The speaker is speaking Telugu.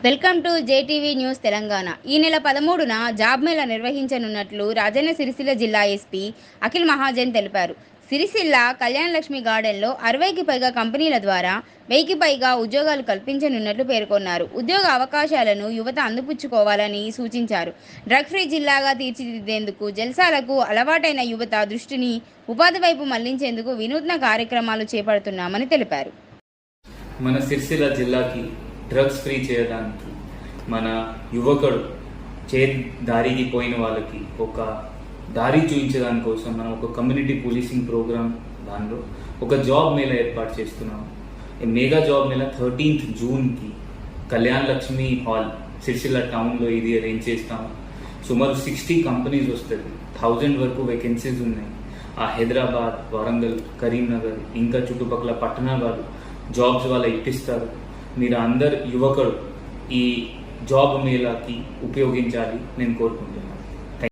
Welcome to JTV news Telangana. ఈ నెల 13న జాబ్ మేళా నిర్వహించనున్నట్లు రాజన్న సిరిసిల్ల జిల్లా ఎస్పీ అఖిల్ మహాజన్ తెలిపారు. సిరిసిల్ల కళ్యాణలక్ష్మి గార్డెన్లో 60కి పైగా కంపెనీల ద్వారా 1000కి పైగా ఉద్యోగాలు కల్పించనున్నట్లు పేర్కొన్నారు. ఉద్యోగ అవకాశాలను యువత అందిపుచ్చుకోవాలని సూచించారు. డ్రగ్ ఫ్రీ జిల్లాగా తీర్చిదిద్దేందుకు జల్సాలకు అలవాటైన యువత దృష్టిని ఉపాధి వైపు మళ్లించేందుకు వినూత్న కార్యక్రమాలు చేపడుతున్నామని తెలిపారు. మన సిరిసిల్ల జిల్లాకి డ్రగ్స్ ఫ్రీ చేయడానికి మన యువకుడు దారికి పోయిన వాళ్ళకి ఒక దారి చూపించడానికి కోసం మనం ఒక కమ్యూనిటీ పోలీసింగ్ ప్రోగ్రామ్ దానిలో ఒక జాబ్ మేళా ఏర్పాటు చేస్తున్నాం. ఈ మెగా జాబ్ మేళా 13th జూన్కి కళ్యాణ్ లక్ష్మి హాల్ సిరిసిల్ల టౌన్లో ఇది అరేంజ్ చేస్తాము. సుమారు 60 కంపెనీస్ వస్తుంది. 1000 వరకు వేకెన్సీస్ ఉన్నాయి. ఆ హైదరాబాద్, వరంగల్, కరీంనగర్ ఇంకా చుట్టుపక్కల పట్టణాలు జాబ్స్ వాళ్ళ ఇప్పిస్తారు. మీరు అందరు యువకుడు ఈ జాబ్ మేళాకి ఉపయోగించాలి నేను కోరుకుంటున్నాను.